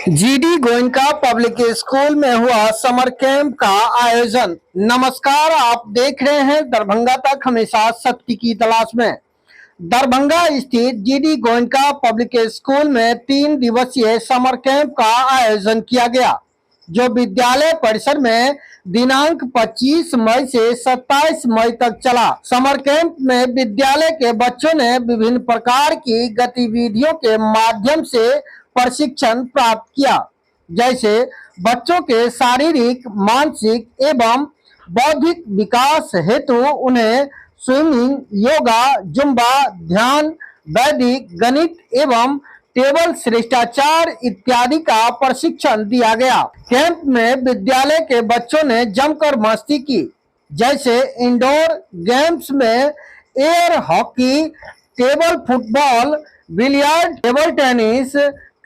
GD Goenka public school में हुआ summer camp का आयोजन। नमस्कार, आप देख रहे हैं दरभंगा तक हमेशा सत्य की तलाश में। दरभंगा स्थित जीडी गोयनका पब्लिक स्कूल में 3 दिवसीय समर कैंप का आयोजन किया गया, जो विद्यालय परिसर में दिनांक 25 मई से 27 मई तक चला। समर कैंप में विद्यालय के बच्चों ने विभिन्न प्रकार की गतिविधियों के माध्यम से प्रशिक्षण प्राप्त किया, जैसे बच्चों के शारीरिक, मानसिक एवं बौद्धिक विकास हेतु उन्हें स्विमिंग, योगा, जुम्बा, ध्यान, वैदिक गणित एवं टेबल शिष्टाचार इत्यादि का प्रशिक्षण दिया गया। कैंप में विद्यालय के बच्चों ने जमकर मस्ती की, जैसे इंडोर गेम्स में air hockey, table football, billiard, table tennis,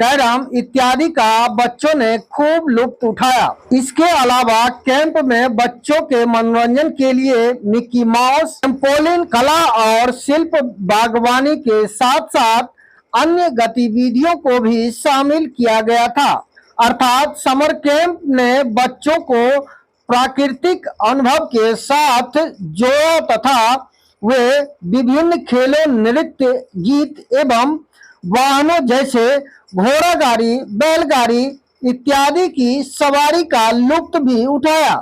carrom इत्यादि का बच्चों ने खूब लुत्फ उठाया। इसके अलावा कैंप में बच्चों के मनोरंजन के लिए मिकी माउस, ट्रैम्पोलिन, कला और शिल्प, बागवानी के साथ साथ अन्य गतिविधियों को भी शामिल किया गया था। अर्थात समर कैंप ने बच्चों को प्राकृतिक अनुभव के साथ जोड़ा तथा वे विभिन्न खेलों, नृत्य, गीत एवं वाहनों जैसे घोड़ा गाड़ी, बैलगाड़ी इत्यादि की सवारी का लुत्फ भी उठाया।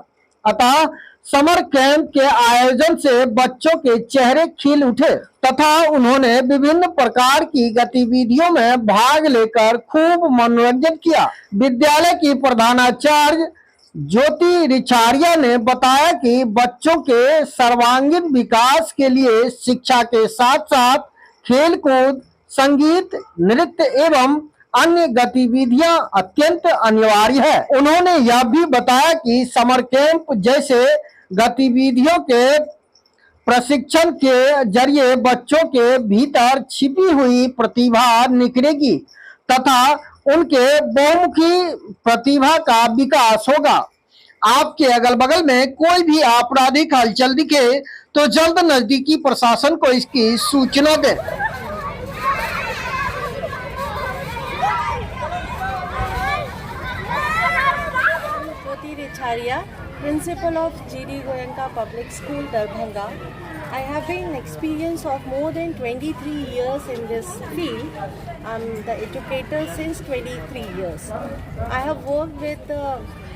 अतः समर कैंप के आयोजन से बच्चों के चेहरे खिल उठे तथा उन्होंने विभिन्न प्रकार की गतिविधियों में भाग लेकर खूब मनोरंजन किया। विद्यालय की प्रधानाचार्य ज्योति रिछारिया ने बताया कि बच्चों के सर्वांगीण विकास के लिए शिक्षा के साथ साथ खेल कूद, संगीत, नृत्य एवं अन्य गतिविधियां अत्यंत अनिवार्य है। उन्होंने यह भी बताया कि समर कैंप जैसे गतिविधियों के प्रशिक्षण के जरिए बच्चों के भीतर छिपी हुई प्रतिभा निखरेगी तथा उनके बहुमुखी प्रतिभा का विकास होगा। आपके अगल बगल में कोई भी आपराधिक हलचल दिखे तो जल्द नजदीकी प्रशासन को इसकी सूचना दें। Principal of GD Goenka Public School, Darbhanga. I have been experience of more than 23 years in this field. I'm the educator since 23 years. I have worked with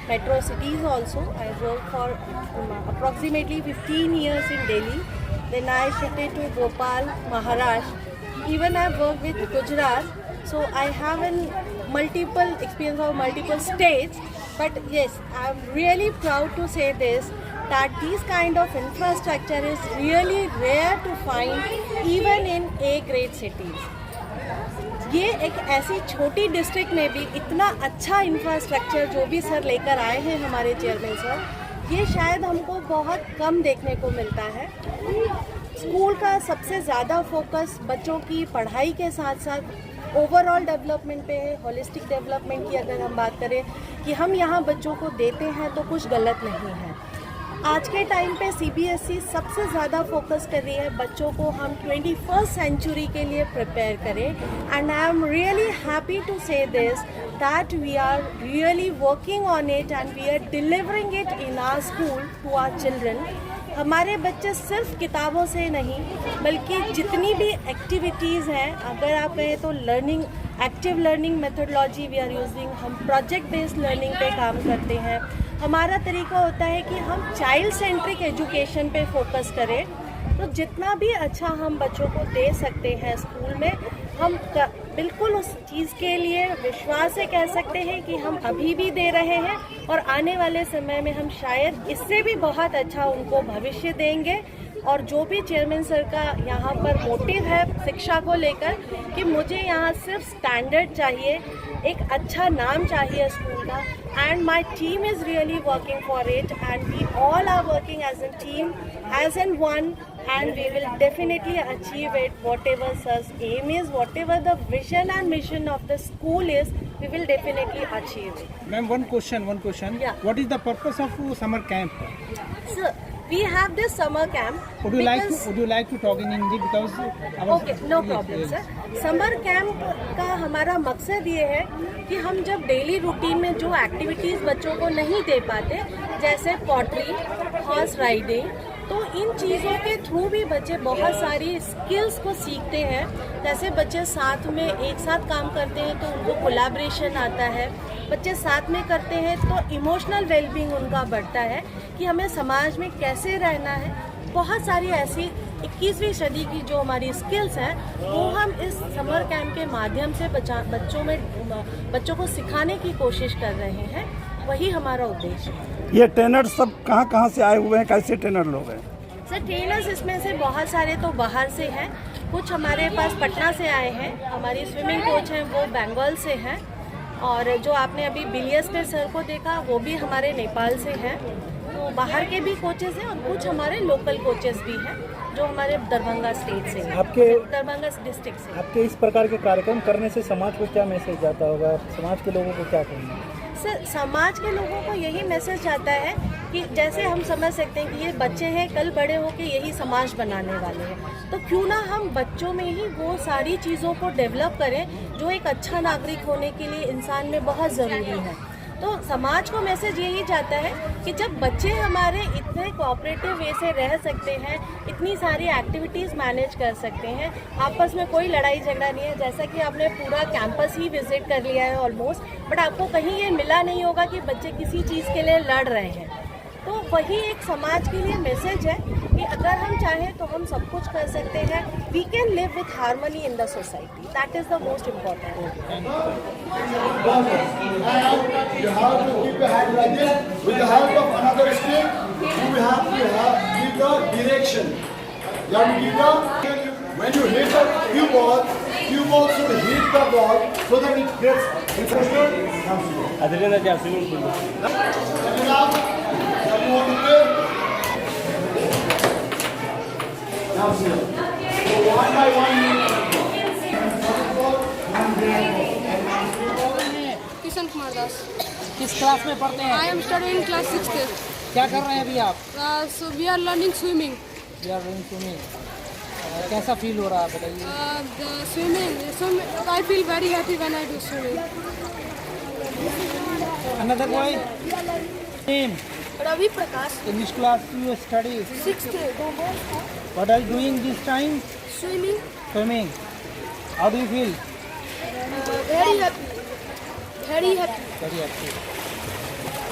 metro cities also. I worked for approximately 15 years in Delhi. Then I shifted to Bhopal, Maharashtra. Even I worked with Gujarat. So I have multiple experience of multiple states. But yes, I'm really proud to say this, that this kind of infrastructure is really rare to find even in A-grade cities. ये एक ऐसी छोटी district में भी इतना अच्छा infrastructure जो भी सर लेकर आए हैं हमारे चेयरमैन सर, ये शायद हमको बहुत कम देखने को मिलता है। स्कूल का सबसे ज़्यादा फोकस बच्चों की पढ़ाई के साथ साथ ओवरऑल डेवलपमेंट पे है। होलिस्टिक डेवलपमेंट की अगर हम बात करें कि हम यहाँ बच्चों को देते हैं तो कुछ गलत नहीं है। आज के टाइम पे सीबीएसई सबसे ज़्यादा फोकस कर रही है बच्चों को हम 21st सेंचुरी के लिए प्रिपेयर करें। And I am really happy to say this that we are really working on it and we are delivering it in our school to our children. हमारे बच्चे सिर्फ किताबों से नहीं बल्कि जितनी भी एक्टिविटीज़ हैं, अगर आप कहें तो learning, active learning methodology we are using, हम प्रोजेक्ट बेस्ड लर्निंग पे काम करते हैं। हमारा तरीका होता है कि हम चाइल्ड सेंट्रिक एजुकेशन पे फोकस करें, तो जितना भी अच्छा हम बच्चों को दे सकते हैं स्कूल में, हम बिल्कुल उस चीज़ के लिए विश्वास से कह सकते हैं कि हम अभी भी दे रहे हैं और आने वाले समय में हम शायद इससे भी बहुत अच्छा उनको भविष्य देंगे। और जो भी चेयरमैन सर का यहाँ पर मोटिव है शिक्षा को लेकर कि मुझे यहाँ सिर्फ स्टैंडर्ड चाहिए, एक अच्छा नाम चाहिए स्कूल का, and my team is really working for it and we all are working as a team, as an one, and we will definitely achieve it. Whatever sir's aim is, whatever the vision and mission of the school is, we will definitely achieve it. Ma'am, one question. Yeah. What is the purpose of summer camp? So we have this summer camp. Would you like to talk in Hindi because okay no problem sir. Summer camp का हमारा मकसद ये है कि हम जब daily routine में जो एक्टिविटीज़ बच्चों को नहीं दे पाते, जैसे पॉटरी, हॉर्स राइडिंग, तो इन चीज़ों के थ्रू भी बच्चे बहुत सारी स्किल्स को सीखते हैं. जैसे बच्चे साथ में एक साथ काम करते हैं तो उनको कोलैबोरेशन आता है. बच्चे साथ में करते हैं तो इमोशनल वेलबींग उनका बढ़ता है कि हमें समाज में कैसे रहना है. बहुत सारी ऐसी 21वीं सदी की जो हमारी स्किल्स हैं वो हम इस समर कैंप के माध्यम से बच्चों को सिखाने की कोशिश कर रहे हैं. वही हमारा उद्देश्य है. ये ट्रेनर सब कहाँ से आए हुए हैं, कैसे ट्रेनर लोग हैं? सर ट्रेनर्स इसमें से बहुत सारे तो बाहर से हैं, कुछ हमारे पास पटना से आए हैं. हमारी स्विमिंग कोच हैं वो बंगाल से हैं, और जो आपने अभी बिलियस पे सर को देखा वो भी हमारे नेपाल से हैं. तो बाहर के भी कोचेस हैं और कुछ हमारे लोकल कोचेस भी हैं जो हमारे दरभंगा स्टेट से हैं, दरभंगा डिस्ट्रिक्ट से. आपके इस प्रकार के कार्यक्रम करने से समाज को क्या मैसेज जाता होगा? समाज के लोगों को क्या कहना है? सर समाज के लोगों को यही मैसेज आता है कि जैसे हम समझ सकते हैं कि ये बच्चे हैं, कल बड़े होकर यही समाज बनाने वाले हैं, तो क्यों ना हम बच्चों में ही वो सारी चीज़ों को डेवलप करें जो एक अच्छा नागरिक होने के लिए इंसान में बहुत ज़रूरी है. तो समाज को मैसेज यही जाता है कि जब बच्चे हमारे इतने कोऑपरेटिव वे से रह सकते हैं, इतनी सारी एक्टिविटीज़ मैनेज कर सकते हैं, आपस में कोई लड़ाई झगड़ा नहीं है. जैसा कि आपने पूरा कैंपस ही विजिट कर लिया है ऑलमोस्ट, बट आपको कहीं ये मिला नहीं होगा कि बच्चे किसी चीज़ के लिए लड़ रहे हैं. तो वही एक समाज के लिए मैसेज है कि अगर हम चाहें तो हम सब कुछ कर सकते हैं. We can live with harmony in the society. That is the most important. You have to keep your hand like this. With the help of another stick, you have to give the direction. You have to give the, when you hit the cue ball should hit the ball so that it gets interested. Adriana já swimming pool. You want to play? Now see. So one by one. Kishan Kumar Das. किस class में पढ़ते हैं? I am studying class 6th. क्या कर रहे हैं अभी आप? So we are learning swimming. कैसा फील हो रहा है बताइए? Swimming I feel very happy when I do swimming. Another boy? Name? Ravi Prakash. In which class do you study? 6th. What are you doing this time? Swimming. Swimming. How do you feel? Very happy. Very happy. Very happy.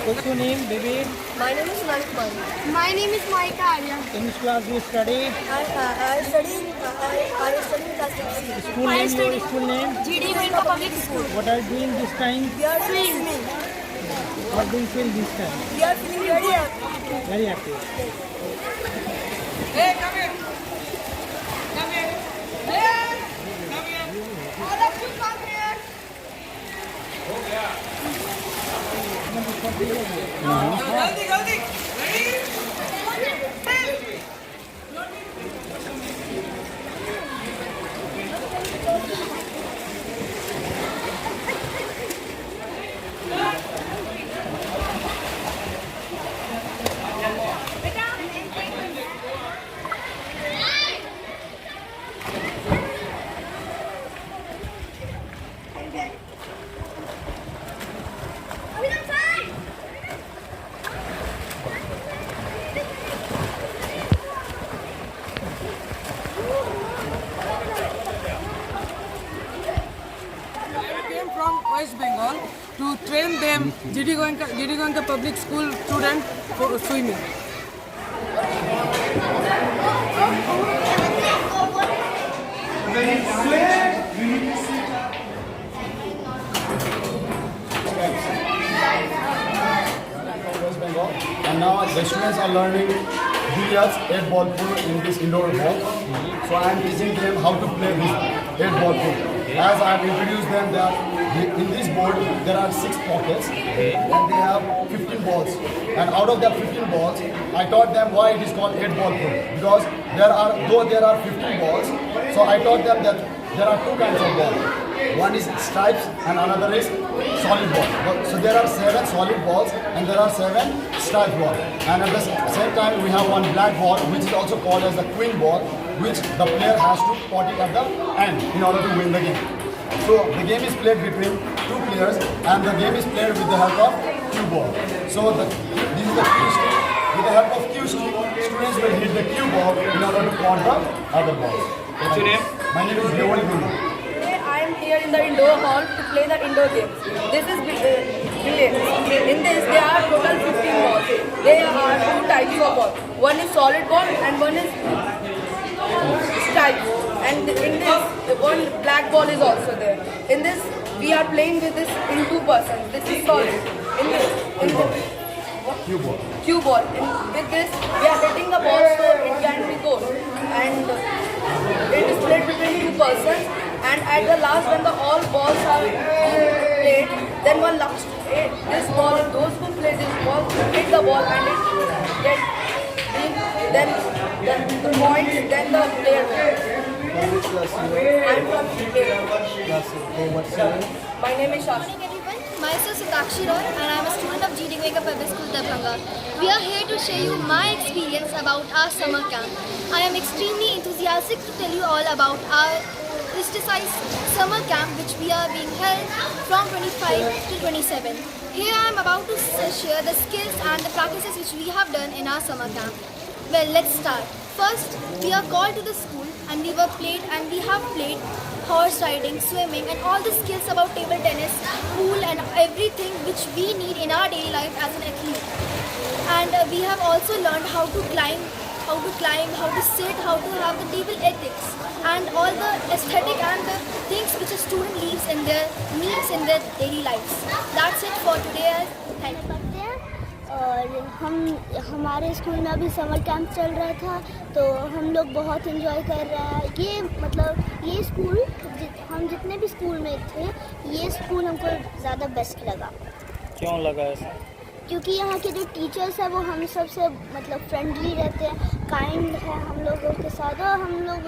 What's your name, baby? My name is Nanik Mani. My name is Maika Arya. In which class do you study? I study class 6th. School name, your school name? GD Goenka Public School. What are you doing this time? We are swimming. What do you feel this time? We are feeling very happy. Very happy. Hey, come here. Come here. Hey, come here. All of you come here. Galdi. Ready? From West Bengal to train them GD Goenka Public School student for swimming. West Bengal, and now the students are learning billiards, 8-ball pool in this indoor hall. So I am teaching them how to play this 8-ball pool. As I have introduced them, that in this board there are 6 pockets and they have 15 balls. And out of that 15 balls, I taught them why it is called 8-ball pool. Because there are 15 balls, so I taught them that there are 2 kinds of balls. one is stripes and another is solid ball. So there are 7 solid balls and there are 7 striped balls. And at the same time we have one black ball which is also called as the queen ball, which the player has to pot it at the end in order to win the game. So the game is played between 2 players and the game is played with the help of cue ball. So this is the cue stick. With the help of cue stick, students will hit the cue ball in order to pot the other balls. What's your name? My name is Deval Guru. Today I am here in the indoor hall to play the indoor games. This is brilliant. In this there are total 15 balls. There are 2 types of balls. One is solid ball and one is striped. And in this one black ball is also there. In this we are playing with this in 2 persons. This is solid. In this cue ball. With this we are hitting the ball so it can be goal. And it is played between 2 persons, and at the last when all balls are played, then one last this ball, those who play this ball hit the ball and it get then the points, then the player wins. I am from India. My name is Shashi. Good morning everyone, myself Sutakshi Roy and I am a student of GD Goenka Public School, Darbhanga. We are here to share you my experience about our summer camp. I am extremely enthusiastic to tell you all about our Pristicized summer camp which we are being held from 25 to 27. Here I am about to share the skills and the practices which we have done in our summer camp. Well, let's start. First, we are called to the school and we have played horse riding, swimming and all the skills about table tennis, pool and everything which we need in our daily life as an athlete. And we have also learned how to climb, how to sit, how to have the table ethics and all the aesthetic and the things which a student needs in their daily lives. That's it for today. Thank you. और हमारे school में अभी summer camp चल रहा था तो हम लोग बहुत एंजॉय कर रहे हैं। ये स्कूल हम जितने भी स्कूल में थे ये स्कूल हमको ज़्यादा बेस्ट लगा। क्यों लगा ऐसा? क्योंकि यहाँ के जो टीचर्स हैं वो हम सब से फ्रेंडली रहते हैं, काइंड है हम लोगों के साथ और हम लोग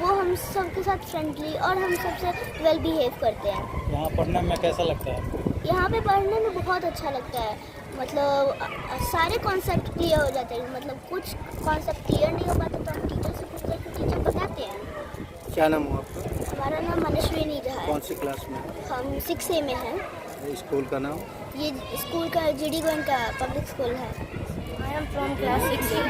वो हम सब के साथ फ्रेंडली और हम सबसे वेल बिहेव करते हैं। यहाँ पढ़ने में कैसा लगता है? यहाँ पे पढ़ने में बहुत अच्छा लगता है। सारे कॉन्सेप्ट क्लियर हो जाते हैं। कुछ कॉन्सेप्ट क्लियर नहीं हो पाता तो हम टीचर से पूछ करके टीचर बताते हैं। क्या नाम हुआ आपका? हमारा नाम मनस्वी नीरा है। कौन सी क्लास में? हम 6A में हैं। स्कूल का नाम? ये स्कूल का GD गोयनका पब्लिक स्कूल है। I am from class 6A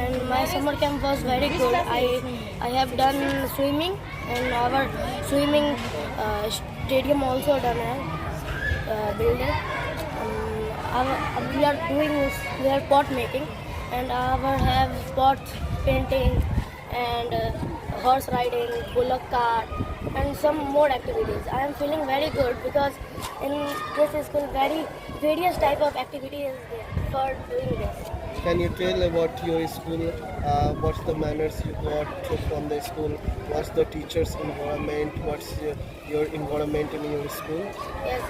and my summer camp was very good. I have done swimming and our swimming stadium also done है building. We are pot making and our have pot painting and horse riding, bullock cart and some more activities. I am feeling very good because in this school various type of activities is there for doing this. Can you tell about your school? What's the manners you got from the school? What's the teachers' environment? What's your environment in your school? Yes,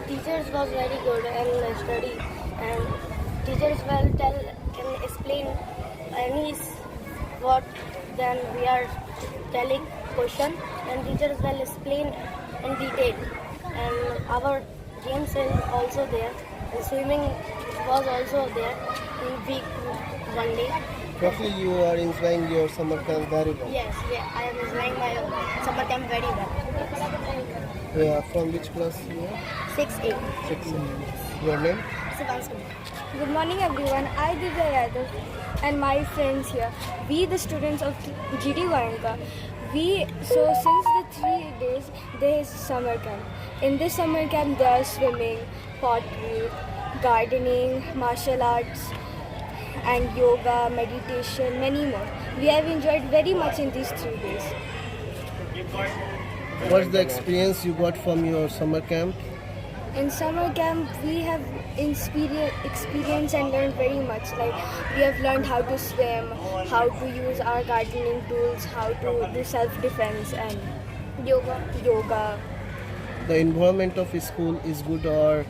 teachers was very good and study and teachers can explain any what then we are telling question and teachers will explain in detail and our games is also there and swimming was also there in week 1 day. Roughly you are enjoying your summer camp very well. Yes, I am enjoying my summer camp very well. Yeah, from which class you are? 6A. 6A. Your name? Sivanshu. Good morning everyone, I Divya Yadav and my friends here. We the students of GD Goenka. So since the 3 days there is summer camp. In this summer camp there are swimming, pottery, gardening, martial arts and yoga, meditation, many more. We have enjoyed very much in these 3 days. What's the experience you got from your summer camp? In summer camp, we have experienced and learned very much. Like we have learned how to swim, how to use our gardening tools, how to do self-defense and yoga. The environment of school is good, or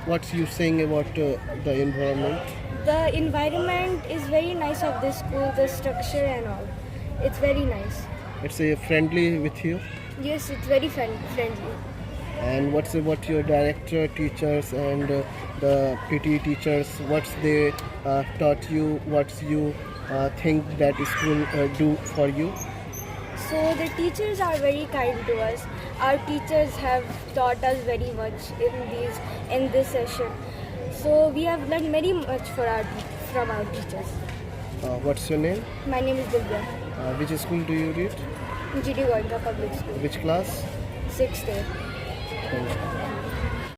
what's you saying about the environment? The environment is very nice of this school, the structure and all. It's very nice. It's friendly with you? Yes, it's very friendly. And what's about your director, teachers, and the PT teachers? What's they taught you? What's you think that school do for you? So the teachers are very kind to us. Our teachers have taught us very much in this session. So we have learned very much from our teachers. What's your name? My name is Divya. Which school do you read? GD Goenka Public School. Which class? 6th day. Thank you.